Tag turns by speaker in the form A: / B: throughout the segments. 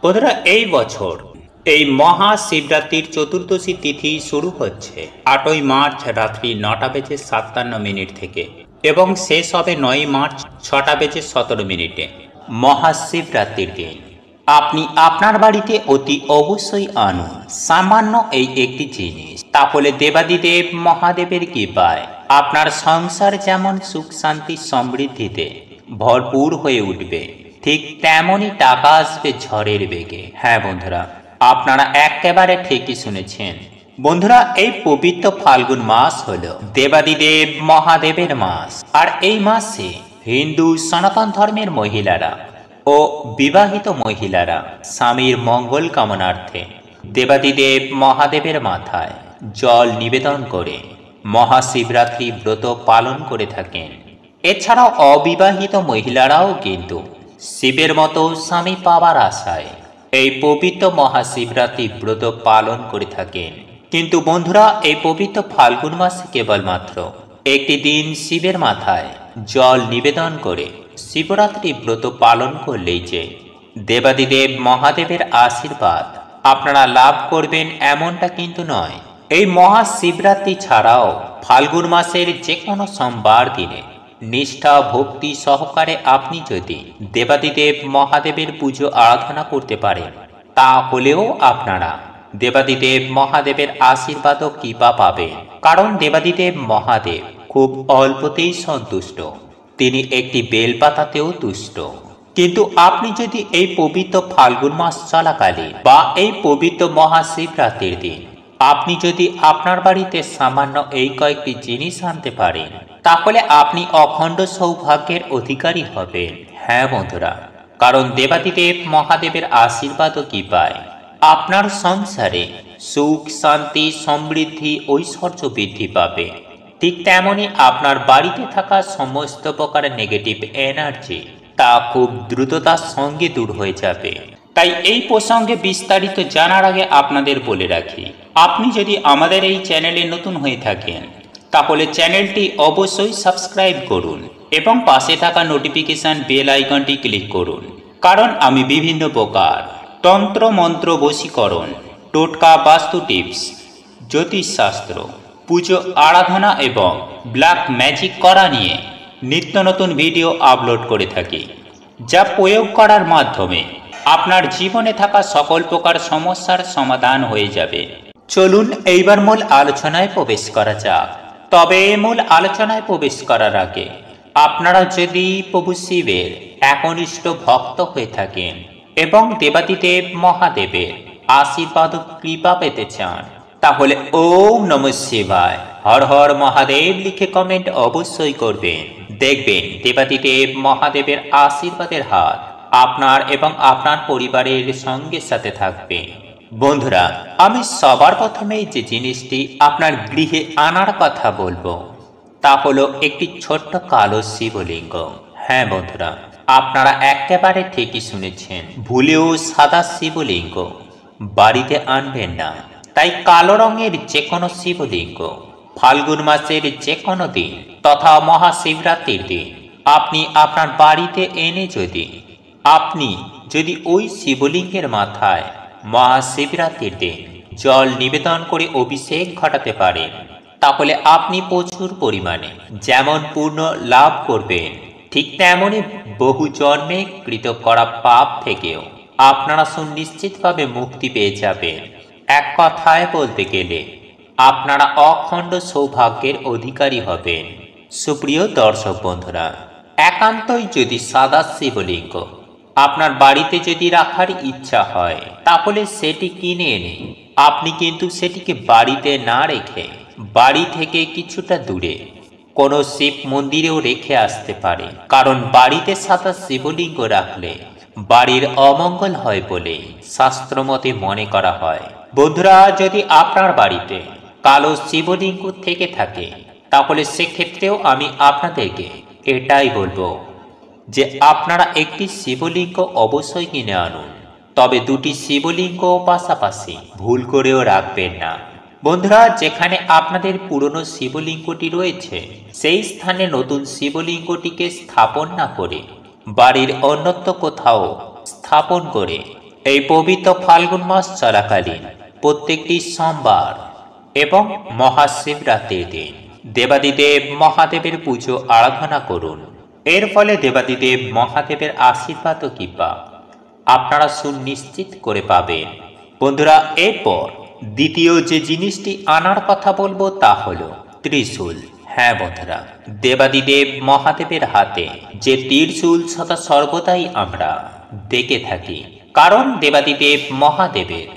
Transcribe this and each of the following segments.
A: বন্ধুরা, এই বছর এই মহাশিবরাত্রির চতুর্দশী তিথি শুরু হচ্ছে 8ই মার্চ রাত্রি 9:57 থেকে এবং শেষ হবে 9ই মার্চ 6:17 মহাশিবরাত্রির দিন আপনি আপনার বাড়িতে অতি অবশ্যই আনুন সামান্য এই একটি জিনিস, তাহলে দেবাদিদেব মহাদেবের কৃপায় আপনার সংসার যেমন সুখ শান্তি সমৃদ্ধিতে ভরপুর হয়ে উঠবে, ঠিক তেমনই টাকা আসবে ঝড়ের বেগে। হ্যাঁ বন্ধুরা, আপনারা একেবারে ঠিকই শুনেছেন। বন্ধুরা, এই পবিত্র ফাল্গুন মাস হলো দেবাদিদেব মহাদেবের মাস, আর এই মাসে হিন্দু সনাতন ধর্মের মহিলারা ও বিবাহিত মহিলারা স্বামীর মঙ্গল কামনার্থে দেবাদিদেব মহাদেবের মাথায় জল নিবেদন করে মহাশিবরাত্রি ব্রত পালন করে থাকেন। এছাড়াও অবিবাহিত মহিলারাও কিন্তু শিবের মতো স্বামী পাওয়ার আশায় এই পবিত্র মহাশিবরাত্রি ব্রত পালন করে থাকেন। কিন্তু বন্ধুরা, এই পবিত্র ফাল্গুন মাসে কেবলমাত্র একটি দিন শিবের মাথায় জল নিবেদন করে শিবরাত্রি ব্রত পালন করলেই যে দেবাদিদেব মহাদেবের আশীর্বাদ আপনারা লাভ করবেন এমনটা কিন্তু নয়। এই মহাশিবরাত্রি ছাড়াও ফাল্গুন মাসের যে কোনো সোমবার দিনে নিষ্ঠা ভক্তি সহকারে আপনি যদি দেবাদিদেব মহাদেবের পুজো আরাধনা করতে পারেন, তাহলেও আপনারা দেবাদিদেব মহাদেবের আশীর্বাদ ও কৃপা পাবেন। কারণ দেবাদিদেব মহাদেব খুব অল্পতেই সন্তুষ্ট, তিনি একটি বেলপাতাতেও তুষ্ট। কিন্তু আপনি যদি এই পবিত্র ফাল্গুন মাস চলাকালীন বা এই পবিত্র মহাশিবরাত্রির দিন আপনি যদি আপনার বাড়িতে সামান্য এই কয়েকটি জিনিস আনতে পারেন, তাহলে আপনি অখণ্ড সৌভাগ্যের অধিকারী হবেন। হ্যাঁ বন্ধুরা, কারণ দেবাদিদেব মহাদেবের আশীর্বাদ ও কৃপায় আপনার সংসারে সুখ শান্তি সমৃদ্ধি ঐশ্বর্য বৃদ্ধি পাবে। ঠিক তেমনি আপনার বাড়িতে থাকা সমস্ত প্রকার নেগেটিভ এনার্জি তা খুব দ্রুততার সঙ্গে দূর হয়ে যাবে। তাই এই প্রসঙ্গে বিস্তারিত জানার আগে আপনাদের বলে রাখি, আপনি যদি আমাদের এই চ্যানেলে নতুন হয়ে থাকেন তাহলে চ্যানেলটি অবশ্যই সাবস্ক্রাইব করুন এবং পাশে থাকা নোটিফিকেশন বেল আইকনটি ক্লিক করুন। কারণ আমি বিভিন্ন প্রকার তন্ত্র মন্ত্র বশীকরণ, টোটকা বাস্তু টিপস, জ্যোতিষশাস্ত্র, পুজো আরাধনা এবং ব্ল্যাক ম্যাজিক করা নিয়ে নিত্য নতুন ভিডিও আপলোড করে থাকি, যা প্রয়োগ করার মাধ্যমে আপনার জীবনে থাকা সকল প্রকার সমস্যার সমাধান হয়ে যাবে। চলুন এইবার মূল আলোচনায় প্রবেশ করা যাক। তবে মূল আলোচনায় প্রবেশ করার আগে আপনারা যদি প্রভু শিবের একনিষ্ঠ ভক্ত হয়ে থাকেন এবং দেবাদিদেব মহাদেবের আশীর্বাদ ও কৃপা পেতে চান, তাহলে ওম নমঃ শিবায় হর হর মহাদেব লিখে কমেন্ট অবশ্যই করবেন। দেখবেন দেবাদিদেব মহাদেবের আশীর্বাদের হাত আপনার এবং আপনার পরিবারের সঙ্গে সাথে থাকবে। বন্ধুরা, আমি সবার প্রথমেই যে জিনিসটি আপনার গৃহে আনার কথা বলবো তা হলো একটি ছোট্ট কালো শিবলিঙ্গ। হ্যাঁ বন্ধুরা, আপনারা একেবারে ঠিকই শুনেছেন, ভুলেও সাদা শিবলিঙ্গ বাড়িতে আনবেন না। তাই কালো রঙের যে কোনো শিবলিঙ্গ ফাল্গুন মাসের যে কোনো দিন তথা মহাশিবরাত্রির দিন আপনি আপনার বাড়িতে এনে আপনি যদি ওই শিবলিঙ্গের মাথায় মহাশিবরাত্রির দিন জল নিবেদন করে অভিষেক ঘটাতে পারেন, তাহলে আপনি প্রচুর পরিমাণে যেমন পূর্ণ লাভ করবেন, ঠিক তেমনি বহু জন্মে কৃত করা পাপ থেকেও আপনারা সুনিশ্চিতভাবে মুক্তি পেয়ে যাবেন। এক কথায় বলতে গেলে আপনারা অখণ্ড সৌভাগ্যের অধিকারী হবেন। সুপ্রিয় দর্শক বন্ধুরা, একান্তই যদি সাদা শিবলিঙ্গ আপনার বাড়িতে যদি রাখার ইচ্ছা হয়, তাহলে সেটি কিনে এনে আপনি কিন্তু সেটিকে বাড়িতে না রেখে বাড়ি থেকে কিছুটা দূরে কোনো শিব মন্দিরেও রেখে আসতে পারে। কারণ বাড়িতে সাদা শিবলিঙ্গ রাখলে বাড়ির অমঙ্গল হয় বলে শাস্ত্রমতে মনে করা হয়। বন্ধুরা, যদি আপনার বাড়িতে কালো শিবলিঙ্গ থেকে থাকে, তাহলে সেক্ষেত্রেও আমি আপনাদেরকে এটাই বলবো যে আপনারা একটি শিবলিঙ্গ অবশ্যই কিনে আনুন, তবে দুটি শিবলিঙ্গ পাশাপাশি ভুল করেও রাখবেন না। বন্ধুরা, যেখানে আপনাদের পুরনো শিবলিঙ্গটি রয়েছে সেই স্থানে নতুন শিবলিঙ্গটিকে স্থাপন না করে বাড়ির অন্যত্র কোথাও স্থাপন করে এই পবিত্র ফাল্গুন মাস চলাকালীন প্রত্যেকটি সোমবার এবং মহাশিবরাত্রির দিন দেবাদিদেব মহাদেবের পুজো আরাধনা করুন। এর ফলে দেবাদিদেব মহাদেবের আশীর্বাদ ও কৃপা আপনারা সুনিশ্চিত করে পাবেন। বন্ধুরা, এরপর দ্বিতীয় যে জিনিসটি আনার কথা বলবো তা হলো ত্রিশূল। হ্যাঁ বন্ধুরা, দেবাদিদেব মহাদেবের হাতে যে ত্রিশূল সদা সর্বদাই আমরা দেখে থাকি, কারণ দেবাদিদেব মহাদেবের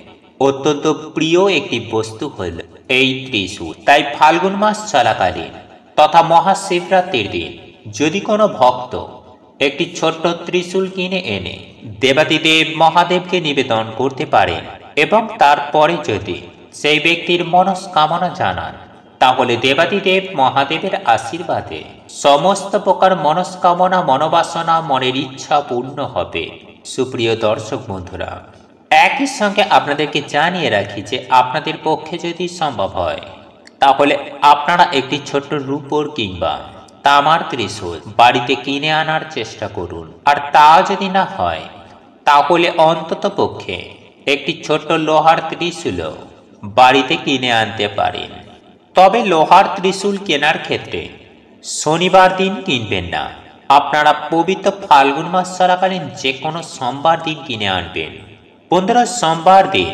A: অত্যন্ত প্রিয় একটি বস্তু হল এই ত্রিশূল। তাই ফাল্গুন মাস চলাকালীন তথা মহাশিবরাত্রির দিন যদি কোনো ভক্ত একটি ছোট্ট ত্রিশূল কিনে এনে দেবাদিদেব মহাদেবকে নিবেদন করতে পারেন এবং তারপরে যদি সেই ব্যক্তির মনস্কামনা জানান, তাহলে দেবাদিদেব মহাদেবের আশীর্বাদে সমস্ত প্রকার মনস্কামনা মনোবাসনা মনের ইচ্ছা পূর্ণ হবে। সুপ্রিয় দর্শক বন্ধুরা, একই সঙ্গে আপনাদেরকে জানিয়ে রাখি যে আপনাদের পক্ষে যদি সম্ভব হয় তাহলে আপনারা একটি ছোট্ট রূপোর কিংবা তামার ত্রিশূল বাড়িতে কিনে আনার চেষ্টা করুন। আর তা যদি না হয় তাহলে অন্তত পক্ষে একটি ছোট্ট লোহার ত্রিশূলও বাড়িতে কিনে আনতে পারেন। তবে লোহার ত্রিশূল কেনার ক্ষেত্রে শনিবার দিন কিনবেন না, আপনারা পবিত্র ফাল্গুন মাস চলাকালীন যে কোনো সোমবার দিন কিনে আনবেন। বন্ধুরা, সোমবার দিন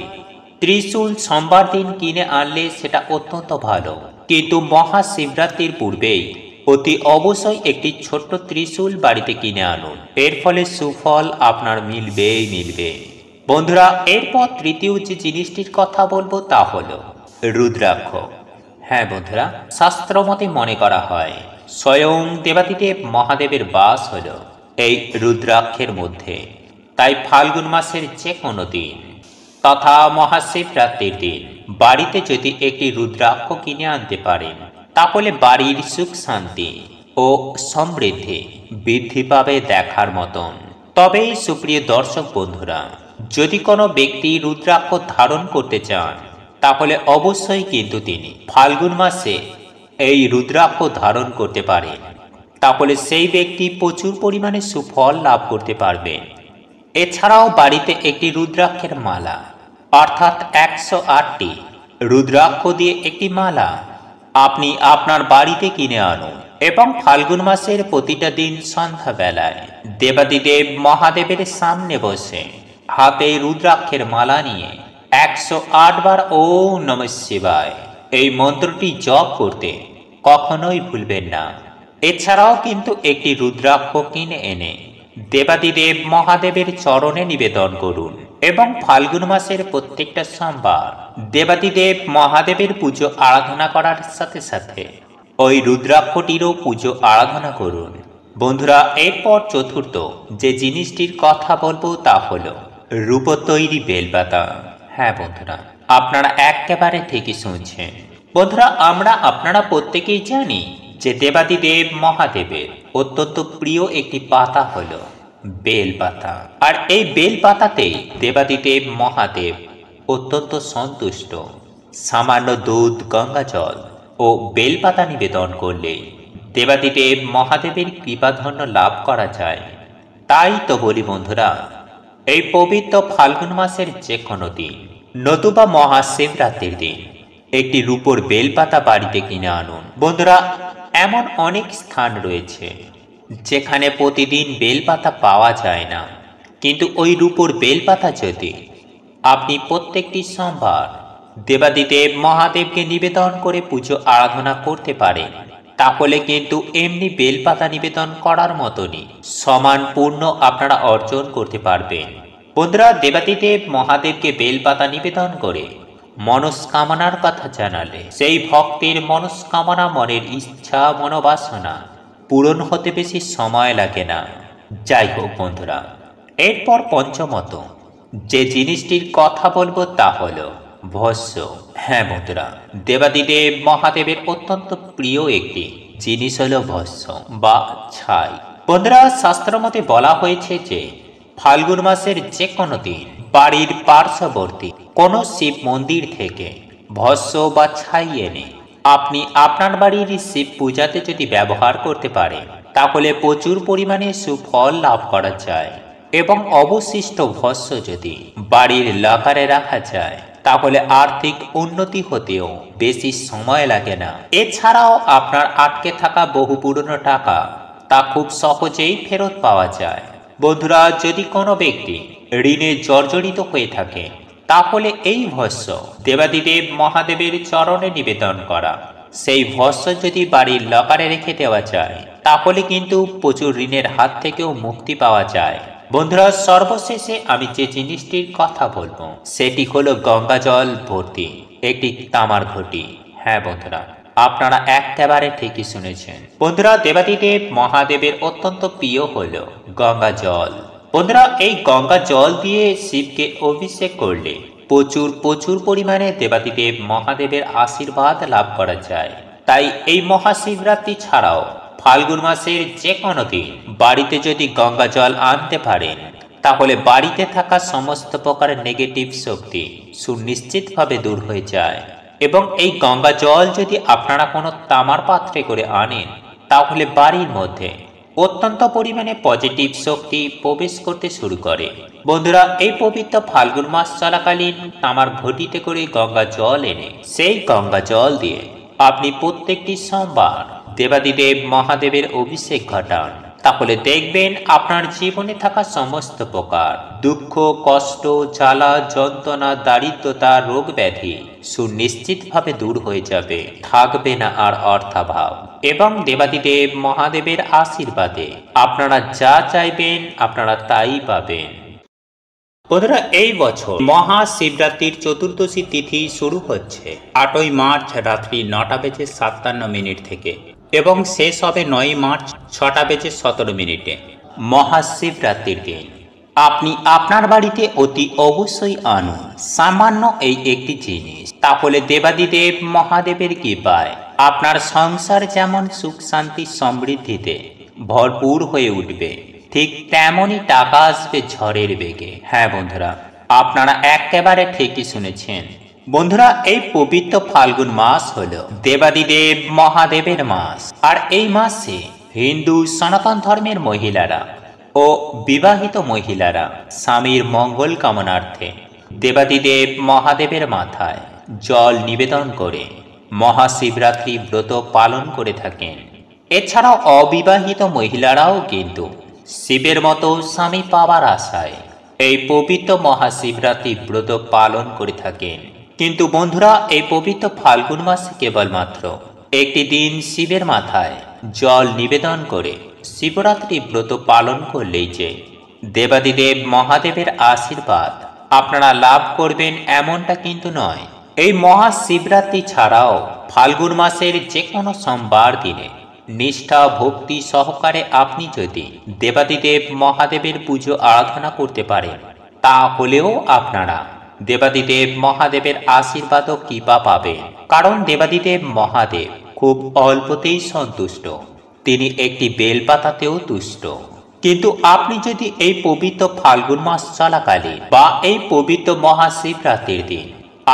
A: ত্রিশূল সোমবার দিন কিনে আনলে সেটা অত্যন্ত ভালো, কিন্তু মহাশিবরাত্রির পূর্বেই অতি অবশ্যই একটি ছোট্ট ত্রিশূল বাড়িতে কিনে আনুন। এর ফলে সুফল আপনার মিলবেই মিলবে। বন্ধুরা, এরপর তৃতীয় যে জিনিসটির কথা বলবো তা হলো রুদ্রাক্ষ। হ্যাঁ বন্ধুরা, শাস্ত্রমতে মনে করা হয় স্বয়ং দেবাদিদেব মহাদেবের বাস হল এই রুদ্রাক্ষের মধ্যে। তাই ফাল্গুন মাসের যে কোনো দিন তথা মহাশিবরাত্রির দিন বাড়িতে যদি একটি রুদ্রাক্ষ কিনে আনতে পারেন, তাহলে বাড়ির সুখ শান্তি ও সমৃদ্ধি বৃদ্ধি পাবে দেখার মতন। তবেই সুপ্রিয় দর্শক বন্ধুরা, যদি কোনো ব্যক্তি রুদ্রাক্ষ ধারণ করতে চান তাহলে অবশ্যই কিন্তু তিনি ফাল্গুন মাসে এই রুদ্রাক্ষ ধারণ করতে পারেন, তাহলে সেই ব্যক্তি প্রচুর পরিমাণে সুফল লাভ করতে পারবেন। এছাড়াও বাড়িতে একটি রুদ্রাক্ষের মালা অর্থাৎ 108টি রুদ্রাক্ষ দিয়ে একটি মালা আপনি আপনার বাড়িতে কিনে আনুন এবং ফাল্গুন মাসের প্রতিটা দিন সন্ধ্যাবেলায় দেবাদিদেব মহাদেবের সামনে বসে হাতে রুদ্রাক্ষের মালা নিয়ে 108 বার ওম নমঃ শিবায় এই মন্ত্রটি জপ করতে কখনোই ভুলবেন না। এছাড়াও কিন্তু একটি রুদ্রাক্ষ কিনে এনে দেবাদিদেব মহাদেবের চরণে নিবেদন করুন এবং ফাল্গুন মাসের প্রত্যেকটা সোমবার দেবাদিদেব মহাদেবের পুজো আরাধনা করার সাথে সাথে ওই রুদ্রাক্ষটিরও পুজো আরাধনা করুন। বন্ধুরা, এরপর চতুর্থ যে জিনিসটির কথা বলবো তা হলো রূপো তৈরি বেলপাতা। হ্যাঁ বন্ধুরা, আপনারা একেবারে ঠিকই শুনছেন। বন্ধুরা, আপনারা প্রত্যেকেই জানি যে দেবাদিদেব মহাদেবের অত্যন্ত প্রিয় একটি পাতা হলো বেলপাতা। আর এই বেলপাতাতেই দেবাদিদেব মহাদেব অত্যন্ত সন্তুষ্ট। সামান্য দুধ, গঙ্গাজল ও বেলপাতা নিবেদন করলে দেবাদিদেব মহাদেবের কৃপাধন্য লাভ করা যায়। তাই তো বলি বন্ধুরা, এই পবিত্র ফাল্গুন মাসের যে কোনো দিন নতুবা মহাশিবরাত্রির দিন একটি রূপোর বেলপাতা বাড়িতে কিনে আনুন। বন্ধুরা, এমন অনেক স্থান রয়েছে যেখানে প্রতিদিন বেলপাতা পাওয়া যায় না, কিন্তু ওই রূপোর বেলপাতা যদি আপনি প্রত্যেকটি সোমবার দেবাদিদেব মহাদেবকে নিবেদন করে পুজো আরাধনা করতে পারেন, তাহলে কিন্তু এমনি বেলপাতা নিবেদন করার মতনই সমান পূর্ণ আপনারা অর্জন করতে পারবেন। বন্ধুরা, দেবাদিদেব মহাদেবকে বেলপাতা নিবেদন করে মনস্কামনার কথা জানালে সেই ভক্তের মনস্কামনা মনের ইচ্ছা মনোবাসনা পূরণ হতে বেশি সময় লাগে না। যাই হোক বন্ধুরা, এরপর পঞ্চমত যে জিনিসটির কথা বলবো তা হলো ভস্য। হ্যাঁ বন্ধুরা, দেবাদিদেব মহাদেবের অত্যন্ত প্রিয় একটি জিনিস হলো ভস্য বা ছাই। বন্ধুরা, শাস্ত্রমতে বলা হয়েছে যে ফাল্গুন মাসের যে কোনো দিন বাড়ির পার্শ্ববর্তী কোনো শিব মন্দির থেকে ভস্য বা ছাই এনে আপনি আপনার বাড়ির শিব পূজাতে যদি ব্যবহার করতে পারেন, তাহলে প্রচুর পরিমাণে সুফল লাভ করা যায়। এবং অবশিষ্ট ভস্য যদি বাড়ির লকারে রাখা যায় তাহলে আর্থিক উন্নতি হতেও বেশি সময় লাগে না। এছাড়াও আপনার আটকে থাকা বহু পুরনো টাকা তা খুব সহজেই ফেরত পাওয়া যায়। বন্ধুরা, যদি কোনো ব্যক্তি ঋণে জর্জরিত হয়ে থাকে তাহলে এই ভস্য দেবাদিদেব মহাদেবের চরণে নিবেদন করা সেই ভস্য যদি বাড়ির লকারে রেখে দেওয়া যায় তাহলে কিন্তু প্রচুর ঋণের হাত থেকেও মুক্তি পাওয়া যায়। বন্ধুরা, সর্বশেষে আমি যে জিনিসটির কথা বলবো সেটি হলো গঙ্গা জল ভর্তি একটি তামার ঘটি। হ্যাঁ বন্ধুরা, আপনারা একেবারে ঠিকই শুনেছেন। বন্ধুরা, দেবাদিদেব মহাদেবের অত্যন্ত প্রিয় হলো গঙ্গা জল। বন্ধুরা, এই গঙ্গা জল দিয়ে শিবকে অভিষেক করলে প্রচুর পরিমাণে দেবাদিদেব মহাদেবের আশীর্বাদ লাভ করা যায়। তাই এই মহাশিবরাত্রি ছাড়াও ফাল্গুন মাসের যে কোনো দিন বাড়িতে যদি গঙ্গা জল আনতে পারেন তাহলে বাড়িতে থাকা সমস্ত প্রকার নেগেটিভ শক্তি সুনিশ্চিতভাবে দূর হয়ে যায়। এবং এই গঙ্গা জল যদি আপনারা কোনো তামার পাত্রে করে আনেন তাহলে বাড়ির মধ্যে অত্যন্ত পরিমাণে পজিটিভ শক্তি প্রবেশ করতে শুরু করে। বন্ধুরা, এই পবিত্র ফাল্গুন মাস চলাকালীন তামার ঘটিতে করে গঙ্গা জল এনে সেই গঙ্গা জল দিয়ে আপনি প্রত্যেকটি সোমবার দেবাদিদেব মহাদেবের অভিষেক ঘটান, তাহলে দেখবেন আপনার জীবনে থাকা সমস্ত প্রকার দুঃখ, কষ্ট, জ্বালা, যন্ত্রণা, দারিদ্রতা, রোগ ব্যাধি সুনিশ্চিতভাবে দূর হয়ে যাবে, থাকবে না আর অর্থাভাব। এবং দেবাদিদেব মহাদেবের আশীর্বাদে আপনারা যা চাইবেন আপনারা তাই পাবেন। বন্ধুরা, এই বছর মহাশিবরাত্রির চতুর্দশী তিথি শুরু হচ্ছে 8ই মার্চ রাত্রি 9:57 থেকে এবং শেষ হবে 9ই মার্চ 6:17 মহাশিবরাত্রির দিন আপনি আপনার বাড়িতে অতি অবশ্যই আনুন সামান্য এই একটি জিনিস, তাহলে দেবাদিদেব মহাদেবের কৃপায় আপনার সংসার যেমন সুখ শান্তি সমৃদ্ধিতে ভরপুর হয়ে উঠবে, ঠিক তেমনই টাকা আসবে ঝড়ের বেগে। হ্যাঁ বন্ধুরা, আপনারা একেবারে ঠিকই শুনেছেন। বন্ধুরা, এই পবিত্র ফাল্গুন মাস হলো দেবাদিদেব মহাদেবের মাস। আর এই মাসে হিন্দু সনাতন ধর্মের মহিলারা ও বিবাহিত মহিলারা স্বামীর মঙ্গল কামনার্থে দেবাদিদেব মহাদেবের মাথায় জল নিবেদন করে মহাশিবরাত্রি ব্রত পালন করে থাকেন। এছাড়াও অবিবাহিত মহিলারাও কিন্তু শিবের মতো স্বামী পাওয়ার আশায় এই পবিত্র মহাশিবরাত্রি ব্রত পালন করে থাকেন। কিন্তু বন্ধুরা, এই পবিত্র ফাল্গুন মাসে কেবলমাত্র একটি দিন শিবের মাথায় জল নিবেদন করে শিবরাত্রি ব্রত পালন করলেই যে দেবাদিদেব মহাদেবের আশীর্বাদ আপনারা লাভ করবেন এমনটা কিন্তু নয়। এই মহাশিবরাত্রি ছাড়াও ফাল্গুন মাসের যে কোনো সোমবার দিনে নিষ্ঠা ভক্তি সহকারে আপনি যদি দেবাদিদেব মহাদেবের পুজো আরাধনা করতে পারেন তাহলেও আপনারা দেবাদিদেব মহাদেবের আশীর্বাদ ও কৃপা পাবেন। কারণ দেবাদিদেব মহাদেব খুব অল্পতেই সন্তুষ্ট, তিনি একটি বেলপাতাতেও তুষ্ট। কিন্তু আপনি যদি এই পবিত্র ফাল্গুন মাস চলাকালীন বা এই পবিত্র মহাশিবরাত্রির দিন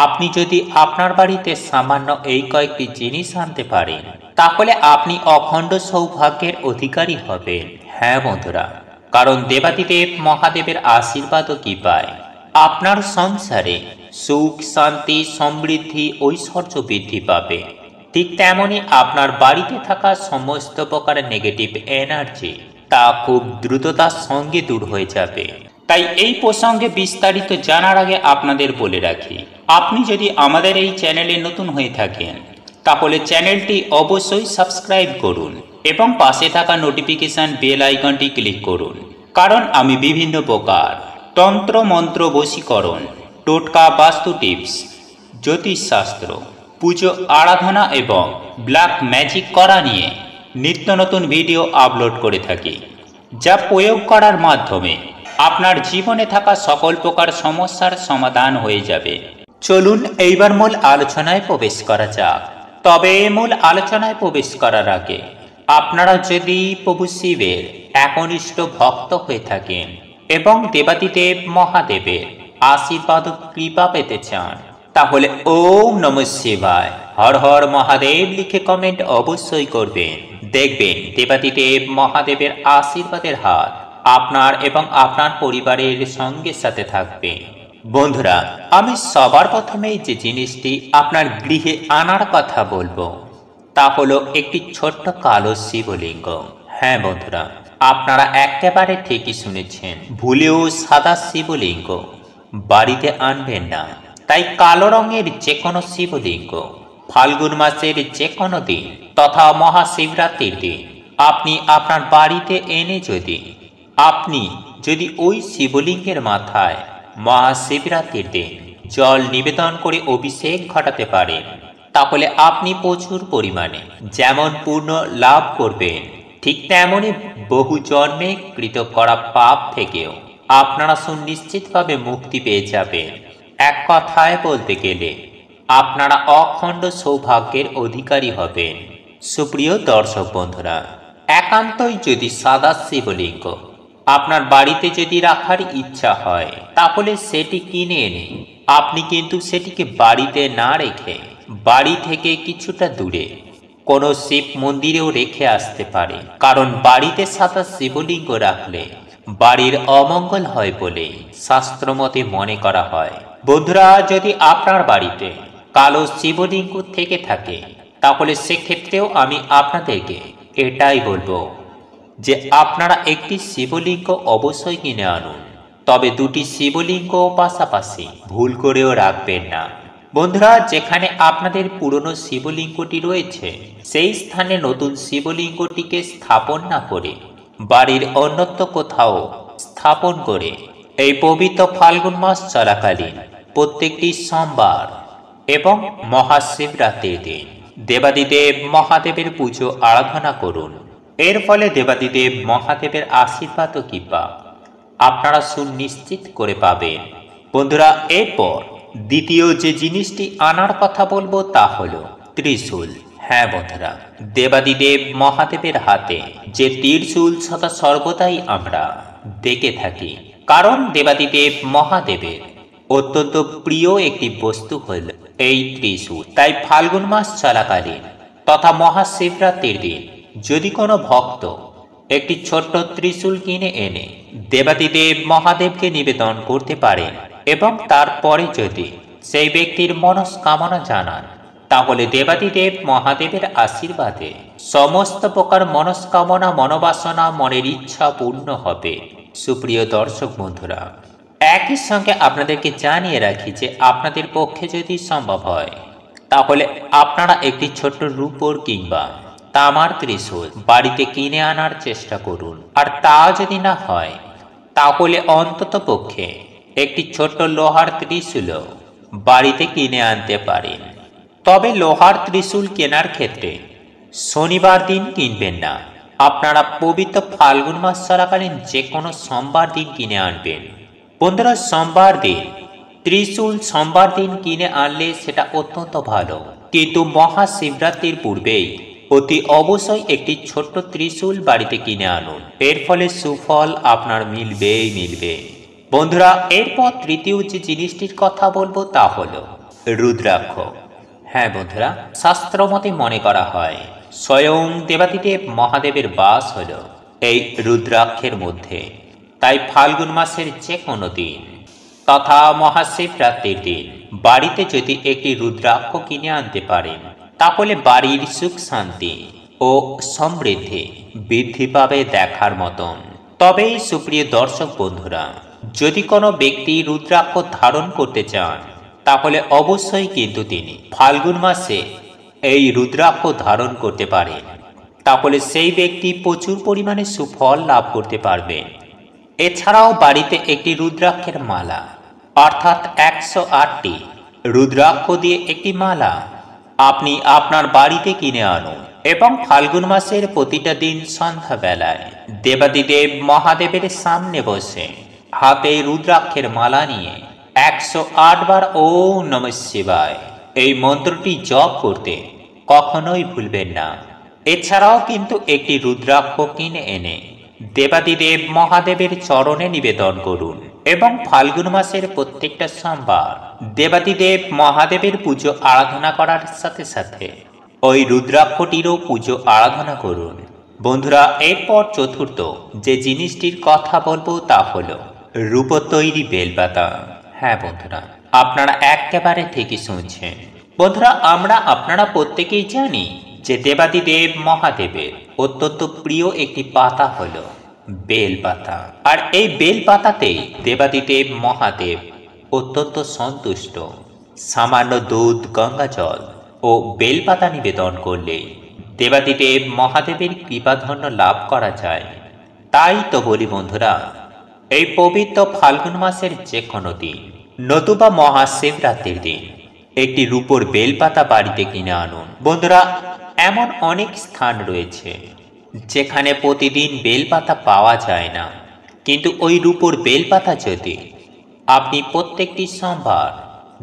A: আপনি যদি আপনার বাড়িতে সামান্য এই কয়েকটি জিনিস আনতে পারেন তাহলে আপনি অখণ্ড সৌভাগ্যের অধিকারী হবেন। হ্যাঁ বন্ধুরা, কারণ দেবাদিদেব মহাদেবের আশীর্বাদ ও কৃপায় আপনার সংসারে সুখ শান্তি সমৃদ্ধি ঐশ্বর্য বৃদ্ধি পাবে। ঠিক তেমনি আপনার বাড়িতে থাকা সমস্ত প্রকার নেগেটিভ এনার্জি তা খুব দ্রুততার সঙ্গে দূর হয়ে যাবে। তাই এই প্রসঙ্গে বিস্তারিত জানার আগে আপনাদের বলে রাখি, আপনি যদি আমাদের এই চ্যানেলে নতুন হয়ে থাকেন তাহলে চ্যানেলটি অবশ্যই সাবস্ক্রাইব করুন এবং পাশে থাকা নোটিফিকেশন বেল আইকনটি ক্লিক করুন। কারণ আমি বিভিন্ন প্রকার তন্ত্র মন্ত্র বশীকরণ, টোটকা, বাস্তু টিপস, জ্যোতিষশাস্ত্র, পুজো আরাধনা এবং ব্ল্যাক ম্যাজিক করা নিয়ে নিত্য নতুন ভিডিও আপলোড করে থাকি, যা প্রয়োগ করার মাধ্যমে আপনার জীবনে থাকা সকল প্রকার সমস্যার সমাধান হয়ে যাবে। চলুন এইবার মূল আলোচনায় প্রবেশ করা যাক। তবে মূল আলোচনায় প্রবেশ করার আগে আপনারা যদি প্রভু শিবের একনিষ্ঠ ভক্ত হয়ে থাকেন এবং দেবাদিদেব মহাদেবের আশীর্বাদ ও কৃপা পেতে চান তাহলে ওম নমঃ শিবায় হর হর মহাদেব লিখে কমেন্ট অবশ্যই করবেন। দেখবেন দেবাদিদেব মহাদেবের আশীর্বাদের হাত আপনার এবং আপনার পরিবারের সঙ্গে সাথে থাকবে। বন্ধুরা, আমি সবার প্রথমেই যে জিনিসটি আপনার গৃহে আনার কথা বলবো তা হলো একটি ছোট্ট কালো শিবলিঙ্গ। হ্যাঁ বন্ধুরা, আপনারা একেবারে ঠিকই শুনেছেন, ভুলেও সাদা শিবলিঙ্গ বাড়িতে আনবেন না। তাই কালো রঙের যে কোনো শিবলিঙ্গ ফাল্গুন মাসের যে কোনো দিন তথা মহাশিবরাত্রির দিন আপনি আপনার বাড়িতে এনে আপনি যদি ওই শিবলিঙ্গের মাথায় মহাশিবরাত্রির দিন জল নিবেদন করে অভিষেক ঘটাতে পারেন, তাহলে আপনি প্রচুর পরিমাণে যেমন পূর্ণ লাভ করবেন, ঠিক তেমনি বহু জন্মে কৃত করা পাপ থেকেও আপনারা সুনিশ্চিতভাবে মুক্তি পেয়ে যাবেন। এক কথায় বলতে গেলে আপনারা অখণ্ড সৌভাগ্যের অধিকারী হবেন। সুপ্রিয় দর্শক বন্ধুরা, একান্তই যদি সাদা শিবলিঙ্গ আপনার বাড়িতে যদি রাখার ইচ্ছা হয়, তাহলে সেটি কিনে এনে আপনি কিন্তু সেটিকে বাড়িতে না রেখে বাড়ি থেকে কিছুটা দূরে কোনো শিব মন্দিরেও রেখে আসতে পারে। কারণ বাড়িতে সাদা শিবলিঙ্গ রাখলে বাড়ির অমঙ্গল হয় বলে শাস্ত্রমতে মনে করা হয়। বন্ধুরা, যদি আপনার বাড়িতে কালো শিবলিঙ্গ থেকে থাকে, তাহলে সেক্ষেত্রেও আমি আপনাদেরকে এটাই বলবো যে আপনারা একটি শিবলিঙ্গ অবশ্যই কিনে আনুন, তবে দুটি শিবলিঙ্গ পাশাপাশি ভুল করেও রাখবেন না। বন্ধুরা, যেখানে আপনাদের পুরনো শিবলিঙ্গটি রয়েছে সেই স্থানে নতুন শিবলিঙ্গটিকে স্থাপন না করে বাড়ির অন্যত্র কোথাও স্থাপন করে এই পবিত্র ফাল্গুন মাস চলাকালীন প্রত্যেকটি সোমবার এবং মহাশিবরাত্রির দিন দেবাদিদেব মহাদেবের পুজো আরাধনা করুন। এর ফলে দেবাদিদেব মহাদেবের আশীর্বাদ ও কৃপা আপনারা সুনিশ্চিত করে পাবেন। বন্ধুরা, এরপর দ্বিতীয় যে জিনিসটি আনার কথা বলবো তা হলো ত্রিশূল। হ্যাঁ বন্ধুরা, দেবাদিদেব মহাদেবের হাতে যে ত্রিশূল সদা সর্বদাই আমরা দেখে থাকি, কারণ দেবাদিদেব মহাদেবের অত্যন্ত প্রিয় একটি বস্তু হল এই ত্রিশূল। তাই ফাল্গুন মাস চলাকালীন তথা মহাশিবরাত্রির দিন যদি কোনো ভক্ত একটি ছোট্ট ত্রিশূল কিনে এনে দেবাদিদেব মহাদেবকে নিবেদন করতে পারেন এবং তারপরে যদি সেই ব্যক্তির মনস্কামনা জানান, তাহলে দেবাদিদেব মহাদেবের আশীর্বাদে সমস্ত প্রকার মনস্কামনা মনোবাসনা মনের ইচ্ছা পূর্ণ হবে। সুপ্রিয় দর্শক বন্ধুরা, একই সঙ্গে আপনাদেরকে জানিয়ে রাখি যে আপনাদের পক্ষে যদি সম্ভব হয়, তাহলে আপনারা একটি ছোট্ট রূপোর কিংবা তামার ত্রিশূল বাড়িতে কিনে আনার চেষ্টা করুন। আর তা যদি না হয়, তাহলে অন্তত পক্ষে একটি ছোট্ট লোহার ত্রিশূল বাড়িতে কিনে আনতে পারেন। তবে লোহার ত্রিশূল কেনার ক্ষেত্রে শনিবার দিন কিনবেন না, আপনারা পবিত্র ফাল্গুন মাস চলাকালীন যে কোনো সোমবার দিন কিনে আনবেন। বন্ধুরা, সোমবার দিন ত্রিশূল সোমবার দিন কিনে আনলে সেটা অত্যন্ত ভালো, কিন্তু মহাশিবরাত্রির পূর্বেই অতি অবশ্যই একটি ছোট্ট ত্রিশূল বাড়িতে কিনে আনুন। এর ফলে সুফল আপনার মিলবেই মিলবে। বন্ধুরা, এরপর তৃতীয় যে জিনিসটির কথা বলবো তা হলো রুদ্রাক্ষ। হ্যাঁ বন্ধুরা, শাস্ত্রমতে মনে করা হয় স্বয়ং দেবাদিদেব মহাদেবের বাস হলো এই রুদ্রাক্ষের মধ্যে। তাই ফাল্গুন মাসের যে কোনো দিন তথা মহাশিবরাত্রির দিন বাড়িতে যদি একটি রুদ্রাক্ষ কিনে আনতে পারেন, তাহলে বাড়ির সুখ শান্তি ও সমৃদ্ধি বৃদ্ধি পাবে দেখার মতন। তবেই সুপ্রিয় দর্শক বন্ধুরা, যদি কোনো ব্যক্তি রুদ্রাক্ষ ধারণ করতে চান, তাহলে অবশ্যই কিন্তু তিনি ফাল্গুন মাসে এই রুদ্রাক্ষ ধারণ করতে পারেন, তাহলে সেই ব্যক্তি প্রচুর পরিমাণে সুফল লাভ করতে পারবেন। এছাড়াও বাড়িতে একটি রুদ্রাক্ষের মালা অর্থাৎ 108টি রুদ্রাক্ষ দিয়ে একটি মালা আপনি আপনার বাড়িতে কিনে আনুন এবং ফাল্গুন মাসের প্রতিটা দিন সন্ধ্যাবেলায় দেবাদিদেব মহাদেবের সামনে বসে হাতে রুদ্রাক্ষের মালা নিয়ে 108 বার ওম নমঃ শিবায় এই মন্ত্রটি জপ করতে কখনোই ভুলবেন না। এছাড়াও কিন্তু একটি রুদ্রাক্ষ কিনে এনে দেবাদিদেব মহাদেবের চরণে নিবেদন করুন এবং ফাল্গুন মাসের প্রত্যেকটা সোমবার দেবাদিদেব মহাদেবের পুজো আরাধনা করার সাথে সাথে ওই রুদ্রাক্ষটিরও পুজো আরাধনা করুন। বন্ধুরা, এরপর চতুর্থ যে জিনিসটির কথা বলবো তা হলো রূপোর তৈরি বেলপাতা। হ্যাঁ বন্ধুরা, আপনারা একেবারে ঠিকই শুনছেন। বন্ধুরা, আপনারা প্রত্যেকেই জানি যে দেবাদিদেব মহাদেবের অত্যন্ত প্রিয় একটি পাতা হলো বেলপাতা। আর এই বেলপাতাতেই দেবাদিদেব মহাদেব অত্যন্ত সন্তুষ্ট। সামান্য দুধ, গঙ্গাজল ও বেলপাতা নিবেদন করলে দেবাদিদেব মহাদেবের কৃপাধন্য লাভ করা যায়। তাই তো বলি বন্ধুরা, এই পবিত্র ফাল্গুন মাসের যে কোনো দিন, নতুবা মহাশিবরাত্রির দিন একটি রূপোর বেলপাতা বাড়িতে কিনে আনুন। বন্ধুরা, এমন অনেক স্থান রয়েছে যেখানে প্রতিদিন বেলপাতা পাওয়া যায় না, কিন্তু ওই রূপোর বেলপাতা যদি আপনি প্রত্যেকটি সোমবার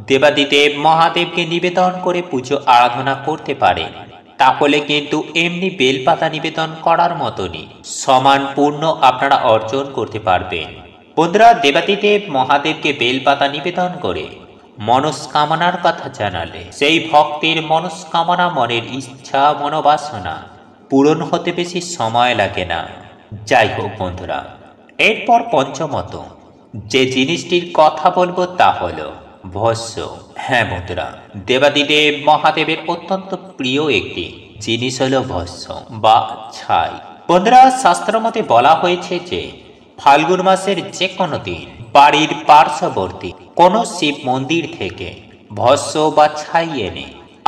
A: দেবাদিদেব মহাদেবকে নিবেদন করে পুজো আরাধনা করতে পারেন, তাহলে কিন্তু এমনি বেলপাতা নিবেদন করার মতনই সমান পূর্ণ আপনারা অর্জন করতে পারবেন। বন্ধুরা, দেবাদিদেব মহাদেবকে বেলপাতা নিবেদন করে মনস্কামনার কথা জানালে সেই ভক্তের মনস্কামনা, মনের ইচ্ছা, মনোবাসনা পূরণ হতে বেশি সময় লাগে না। যাই হোক বন্ধুরা, এরপর পঞ্চমত যে জিনিসটির কথা বলবো তা হলো ভস্য। হ্যাঁ বন্ধুরা, দেবাদিদেব মহাদেবের অত্যন্ত প্রিয় একটি জিনিস হলো ভস্য বা ছাই। বন্ধুরা, শাস্ত্র মতে বলা হয়েছে যে ফাল্গুন মাসের যে কোনো দিন বাড়ির পার্শ্ববর্তী কোনো শিব মন্দির থেকে ভস্য বা ছাই এনে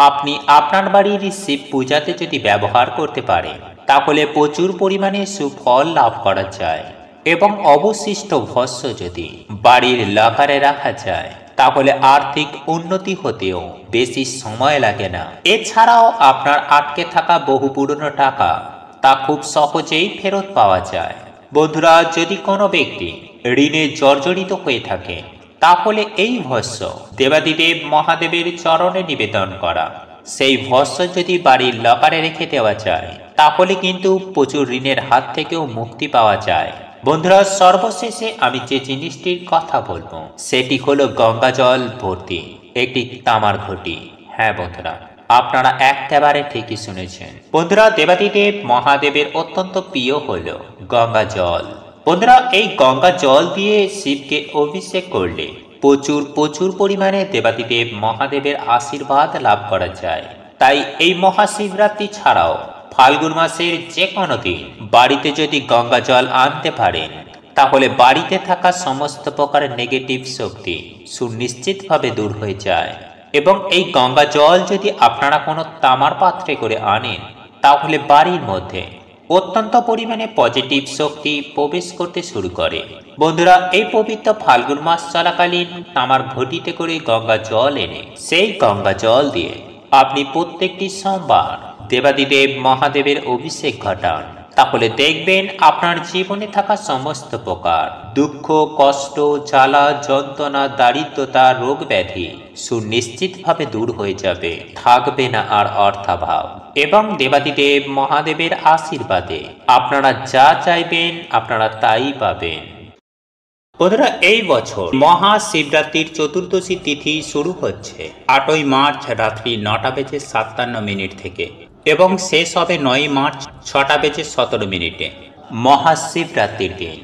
A: আপনি আপনার বাড়ির শিব পূজাতে যদি ব্যবহার করতে পারেন, তাহলে প্রচুর পরিমাণে সুফল লাভ করা যায়। এবং অবশিষ্ট ভস্য যদি বাড়ির লকারে রাখা যায়, তাহলে আর্থিক উন্নতি হতেও বেশি সময় লাগে না। এছাড়াও আপনার আটকে থাকা বহু পুরনো টাকা তা খুব সহজেই ফেরত পাওয়া যায়। বন্ধুরা, যদি কোনো ব্যক্তি ঋণে জর্জরিত হয়ে থাকে, তাহলে এই ভস্য দেবাদিদেব মহাদেবের চরণে নিবেদন করা সেই ভস্য যদি বাড়ির লকারে রেখে দেওয়া যায়, তাহলে কিন্তু প্রচুর ঋণের হাত থেকেও মুক্তি পাওয়া যায়। বন্ধুরা, সর্বশেষে আমি যে জিনিসটির কথা বলবো সেটি হলো গঙ্গা জল ভর্তি একটি তামার ঘটি। হ্যাঁ বন্ধুরা, আপনারা একেবারে ঠিকই শুনেছেন। বন্ধুরা, দেবাদিদেব মহাদেবের অত্যন্ত প্রিয় হলো গঙ্গা জল। বন্ধুরা, এই গঙ্গা জল দিয়ে শিবকে অভিষেক করলে প্রচুর পরিমাণে দেবাদিদেব মহাদেবের আশীর্বাদ লাভ করা যায়। তাই এই মহাশিবরাত্রি ছাড়াও ফাল্গুন মাসের যে কোনো দিন বাড়িতে যদি গঙ্গা জল আনতে পারেন, তাহলে বাড়িতে থাকা সমস্ত প্রকারের নেগেটিভ শক্তি সুনিশ্চিতভাবে দূর হয়ে যায়। এবং এই গঙ্গা জল যদি আপনারা কোনো তামার পাত্রে করে আনেন, তাহলে বাড়ির মধ্যে অত্যন্ত পরিমাণে পজিটিভ শক্তি প্রবেশ করতে শুরু করে। বন্ধুরা, এই পবিত্র ফাল্গুন মাস চলাকালীন তামার ঘটিতে করে গঙ্গা জল এনে সেই গঙ্গা জল দিয়ে আপনি প্রত্যেকটি সোমবার দেবাদিদেব মহাদেবের অভিষেক ঘটান, তাহলে দেখবেন আপনার জীবনে থাকা সমস্ত প্রকার দুঃখ, কষ্ট, জ্বালা, যন্ত্রণা, দারিদ্রতা, রোগ ব্যাধি সুনিশ্চিতভাবে দূর হয়ে যাবে। থাকবে না আর অর্থাভাব। এবং দেবাদিদেব মহাদেবের আশীর্বাদে আপনারা যা চাইবেন আপনারা তাই পাবেন। বন্ধুরা, এই বছর মহাশিবরাত্রির চতুর্দশী তিথি শুরু হচ্ছে 8ই মার্চ রাত্রি 9:57 থেকে এবং শেষ হবে 9 মার্চ 6:17 মহাশিবরাত্রির দিন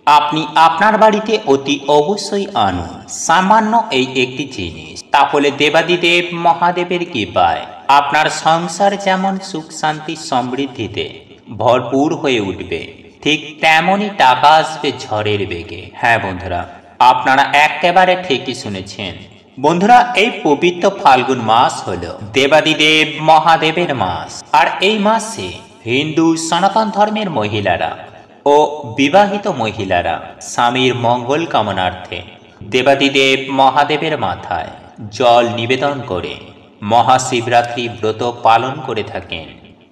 A: আপনি আপনার বাড়িতে অতি অবশ্যই আনুন সামান্য এই একটি জিনিস, তাহলে দেবাদিদেব মহাদেবের কৃপায় আপনার সংসার যেমন সুখ, শান্তি, সমৃদ্ধিতে ভরপুর হয়ে উঠবে, ঠিক তেমনই টাকা আসবে ঝড়ের বেগে। হ্যাঁ বন্ধুরা, আপনারা একেবারে ঠিকই শুনেছেন। বন্ধুরা, এই পবিত্র ফাল্গুন মাস হলো দেবাদিদেব মহাদেবের মাস। আর এই মাসে হিন্দু সনাতন ধর্মের মহিলারা ও বিবাহিত মহিলারা স্বামীর মঙ্গল কামনার্থে দেবাদিদেব মহাদেবের মাথায় জল নিবেদন করে মহাশিবরাত্রি ব্রত পালন করে থাকেন।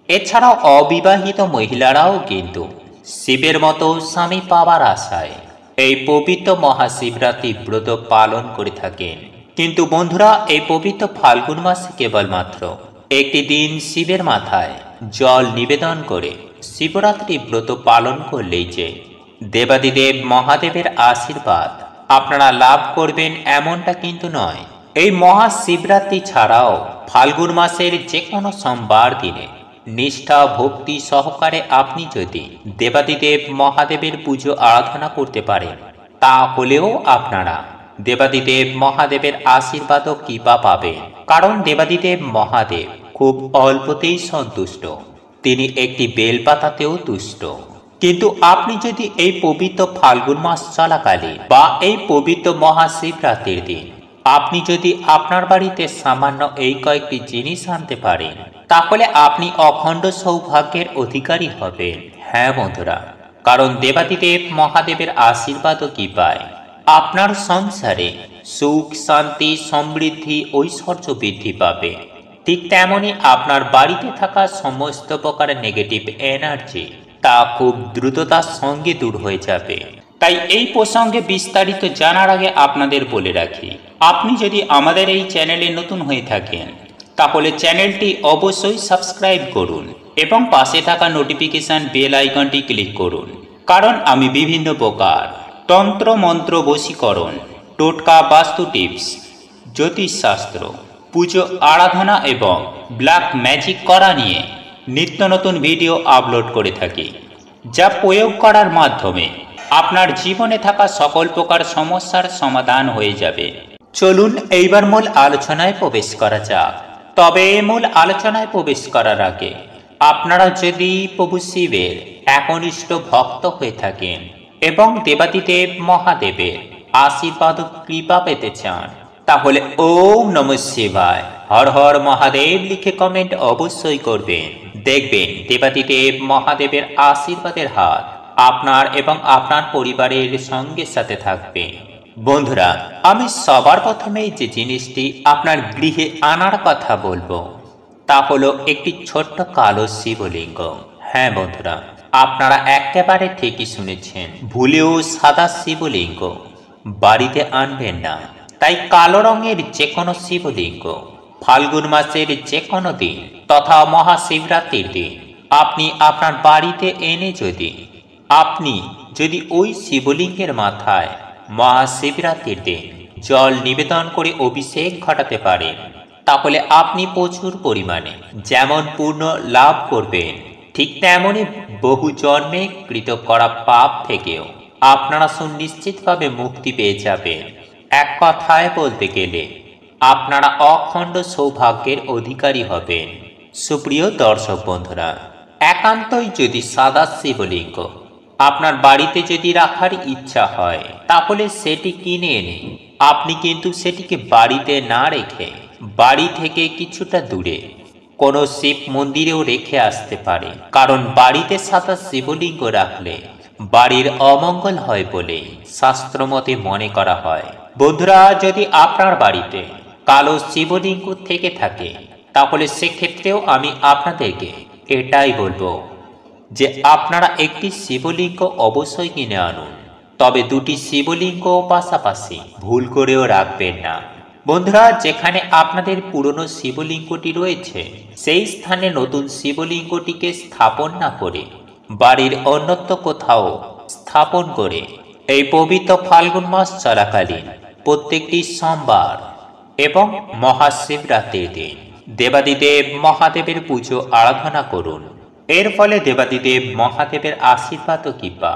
A: এছাড়াও অবিবাহিত মহিলারাও কিন্তু শিবের মতো স্বামী পাওয়ার আশায় এই পবিত্র মহাশিবরাত্রি ব্রত পালন করে থাকেন। কিন্তু বন্ধুরা, এই পবিত্র ফাল্গুন মাসে কেবলমাত্র একটি দিন শিবের মাথায় জল নিবেদন করে শিবরাত্রি ব্রত পালন করলেই যে দেবাদিদেব মহাদেবের আশীর্বাদ আপনারা লাভ করবেন এমনটা কিন্তু নয়। এই মহাশিবরাত্রি ছাড়াও ফাল্গুন মাসের যে কোনো সোমবার দিনে নিষ্ঠা ভক্তি সহকারে আপনি যদি দেবাদিদেব মহাদেবের পুজো আরাধনা করতে পারেন, তাহলেও আপনারা দেবাদিদেব মহাদেবের আশীর্বাদ ও কৃপা পাবেন। কারণ দেবাদিদেব মহাদেব খুব অল্পতেই সন্তুষ্ট, তিনি একটি বেলপাতাতেও তুষ্ট। কিন্তু আপনি যদি এই পবিত্র ফাল্গুন মাস চলাকালীন বা এই পবিত্র মহাশিবরাত্রির দিন আপনি যদি আপনার বাড়িতে সামান্য এই কয়েকটি জিনিস আনতে পারেন, তাহলে আপনি অখণ্ড সৌভাগ্যের অধিকারী হবেন। হ্যাঁ বন্ধুরা, কারণ দেবাদিদেব মহাদেবের আশীর্বাদ ও কৃপায় আপনার সংসারে সুখ শান্তি সমৃদ্ধি ঐশ্বর্য বৃদ্ধি পাবে। ঠিক তেমনি আপনার বাড়িতে থাকা সমস্ত প্রকারের নেগেটিভ এনার্জি তা খুব দ্রুততার সঙ্গে দূর হয়ে যাবে। তাই এই প্রসঙ্গে বিস্তারিত জানার আগে আপনাদের বলে রাখি, আপনি যদি আমাদের এই চ্যানেলে নতুন হয়ে থাকেন তাহলে চ্যানেলটি অবশ্যই সাবস্ক্রাইব করুন এবং পাশে থাকা নোটিফিকেশন বেল আইকনটি ক্লিক করুন। কারণ আমি বিভিন্ন প্রকার তন্ত্র মন্ত্র বশীকরণ, টোটকা বাস্তু টিপস, জ্যোতিষশাস্ত্র, পুজো আরাধনা এবং ব্ল্যাক ম্যাজিক করা নিয়ে নিত্য নতুন ভিডিও আপলোড করে থাকি, যা প্রয়োগ করার মাধ্যমে আপনার জীবনে থাকা সকল প্রকার সমস্যার সমাধান হয়ে যাবে। চলুন এইবার মূল আলোচনায় প্রবেশ করা যাক। তবে মূল আলোচনায় প্রবেশ করার আগে আপনারা যদি প্রভু শিবের একনিষ্ঠ ভক্ত হয়ে থাকেন এবং দেবাদিদেব মহাদেবের আশীর্বাদ ও কৃপা পেতে চান, তাহলে ওম নমঃ শিবায় হর হর মহাদেব লিখে কমেন্ট অবশ্যই করবেন। দেখবেন দেবাদিদেব মহাদেবের আশীর্বাদের হাত আপনার এবং আপনার পরিবারের সঙ্গে সাথে থাকবে। বন্ধুরা, আমি সবার প্রথমেই যে জিনিসটি আপনার গৃহে আনার কথা বলবো তা হলো একটি ছোট্ট কালো শিবলিঙ্গ। হ্যাঁ বন্ধুরা, আপনারা একেবারে ঠিকই শুনেছেন, ভুলেও সাদা শিবলিঙ্গ বাড়িতে আনবেন না। তাই কালো রঙের যে কোনো শিবলিঙ্গ ফাল্গুন মাসের যে কোনো দিন তথা মহাশিবরাত্রির দিন আপনি আপনার বাড়িতে এনে আপনি যদি ওই শিবলিঙ্গের মাথায় মহাশিবরাত্রির দিন জল নিবেদন করে অভিষেক ঘটাতে পারেন, তাহলে আপনি প্রচুর পরিমাণে যেমন পূর্ণ লাভ করবেন, ঠিক তেমনি বহু জন্মে কৃত করা পাপ থেকেও আপনারা সুনিশ্চিতভাবে মুক্তি পেয়ে যাবেন। এক কথায় বলতে গেলে আপনারা অখণ্ড সৌভাগ্যের অধিকারী হবেন। সুপ্রিয় দর্শক বন্ধুরা, একান্তই যদি সাদা শিবলিঙ্গ আপনার বাড়িতে যদি রাখার ইচ্ছা হয়, তাহলে সেটি কিনে এনে আপনি কিন্তু সেটিকে বাড়িতে না রেখে বাড়ি থেকে কিছুটা দূরে কোনো শিব মন্দিরেও রেখে আসতে পারে। কারণ বাড়িতে সাদা শিবলিঙ্গ রাখলে বাড়ির অমঙ্গল হয় বলে শাস্ত্রমতে মনে করা হয়। বন্ধুরা, যদি আপনার বাড়িতে কালো শিবলিঙ্গ থেকে থাকে, তাহলে সেক্ষেত্রেও আমি আপনাদেরকে এটাই বলবো যে আপনারা একটি শিবলিঙ্গ অবশ্যই কিনে আনুন, তবে দুটি শিবলিঙ্গ পাশাপাশি ভুল করেও রাখবেন না। বন্ধুরা, যেখানে আপনাদের পুরনো শিবলিঙ্গটি রয়েছে সেই স্থানে নতুন শিবলিঙ্গটিকে স্থাপন না করে বাড়ির অন্যত্র কোথাও স্থাপন করে এই পবিত্র ফাল্গুন মাস চলাকালীন প্রত্যেকটি সোমবার এবং মহাশিবরাত্রির দিন দেবাদিদেব মহাদেবের পুজো আরাধনা করুন। এর ফলে দেবাদিদেব মহাদেবের আশীর্বাদ ও কৃপা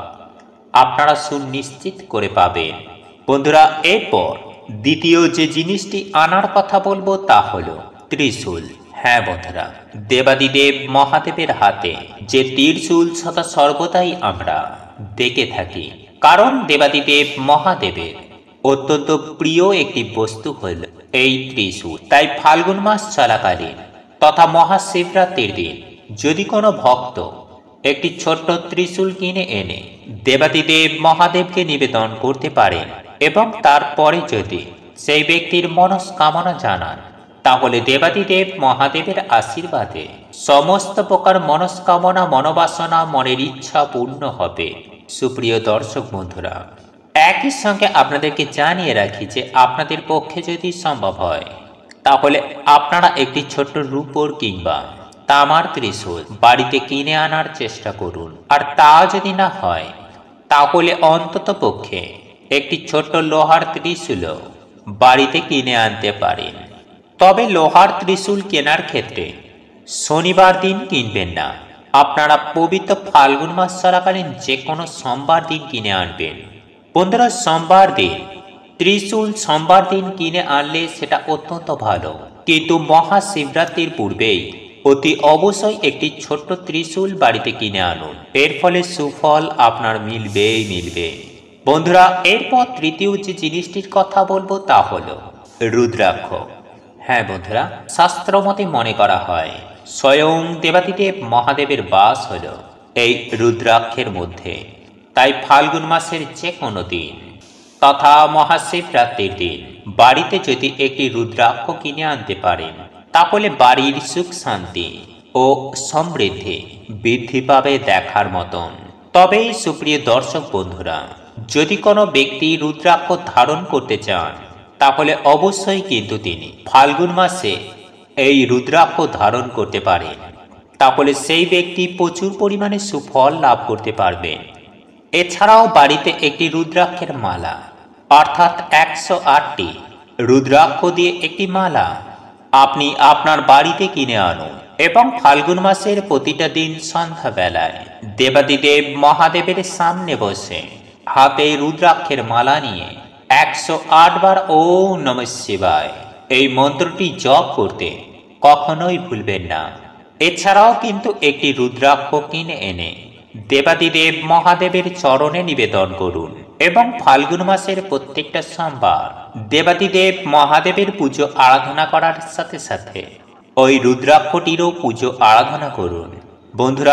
A: আপনারা সুনিশ্চিত করে পাবেন। বন্ধুরা, এরপর দ্বিতীয় যে জিনিসটি আনার কথা বলবো তা হলো ত্রিশূল। হ্যাঁ বন্ধুরা, দেবাদিদেব মহাদেবের হাতে যে ত্রিশূল সদা সর্বদাই আমরা দেখে থাকি, কারণ দেবাদিদেব মহাদেবের অত্যন্ত প্রিয় একটি বস্তু হল এই ত্রিশূল। তাই ফাল্গুন মাস চলাকালীন তথা মহাশিবরাত্রির দিন যদি কোনো ভক্ত একটি ছোট্ট ত্রিশূল কিনে এনে দেবাদিদেব মহাদেবকে নিবেদন করতে পারেন এবং তারপরে যদি সেই ব্যক্তির মনস্কামনা জানান, তাহলে দেবাদিদেব মহাদেবের আশীর্বাদে সমস্ত প্রকার মনস্কামনা মনোবাসনা মনের ইচ্ছা পূর্ণ হবে। সুপ্রিয় দর্শক বন্ধুরা, একই সঙ্গে আপনাদেরকে জানিয়ে রাখি যে আপনাদের পক্ষে যদি সম্ভব হয় তাহলে আপনারা একটি ছোট্ট রূপোর কিংবা তামার ত্রিশূল বাড়িতে কিনে আনার চেষ্টা করুন। আর তা যদি না হয় তাহলে অন্তত পক্ষে একটি ছোট্ট লোহার ত্রিশূল বাড়িতে কিনে আনতে পারেন। তবে লোহার ত্রিশূল কেনার ক্ষেত্রে শনিবার দিন কিনবেন না। আপনারা পবিত্র ফাল্গুন মাস চলাকালীন যে কোনো সোমবার দিন কিনে আনবেন। বন্ধুরা, সোমবার দিন ত্রিশূল সোমবার দিন কিনে আনলে সেটা অত্যন্ত ভালো, কিন্তু মহাশিবরাত্রির পূর্বেই অতি অবশ্যই একটি ছোট্ট ত্রিশূল বাড়িতে কিনে আনুন। এর ফলে সুফল আপনার মিলবেই মিলবে। বন্ধুরা, এরপর তৃতীয় যে জিনিসটির কথা বলবো তা হলো রুদ্রাক্ষ। হ্যাঁ বন্ধুরা, শাস্ত্রমতে মনে করা হয় স্বয়ং দেবাদিদেব মহাদেবের বাস হল এই রুদ্রাক্ষের মধ্যে। তাই ফাল্গুন মাসের যে কোনো দিন তথা মহাশিবরাত্রির দিন বাড়িতে যদি একটি রুদ্রাক্ষ কিনে আনতে পারেন, তাহলে বাড়ির সুখ শান্তি ও সমৃদ্ধি বৃদ্ধি পাবে দেখার মতন। তবেই সুপ্রিয় দর্শক বন্ধুরা, যদি কোনো ব্যক্তি রুদ্রাক্ষ ধারণ করতে চান, তাহলে অবশ্যই কিন্তু তিনি ফাল্গুন মাসে এই রুদ্রাক্ষ ধারণ করতে পারেন। তাহলে সেই ব্যক্তি প্রচুর পরিমাণে সুফল লাভ করতে পারবেন। এছাড়াও বাড়িতে একটি রুদ্রাক্ষের মালা অর্থাৎ 108টি রুদ্রাক্ষ দিয়ে একটি মালা আপনি আপনার বাড়িতে কিনে আনুন এবং ফাল্গুন মাসের প্রতিটা দিন সন্ধ্যাবেলায় দেবাদিদেব মহাদেবের সামনে বসে হাতে রুদ্রাক্ষের মালা নিয়ে 108 বার ওম নমঃ শিবায় এই মন্ত্রটি জপ করতে কখনোই ভুলবেন না। এছাড়াও কিন্তু একটি রুদ্রাক্ষ কিনে এনে দেবাদিদেব মহাদেবের চরণে নিবেদন করুন এবং ফাল্গুন মাসের প্রত্যেকটা সোমবার দেবাদিদেব মহাদেবের পুজো আরাধনা করার সাথে সাথে ওই রুদ্রাক্ষটিরও পুজো আরাধনা করুন। বন্ধুরা,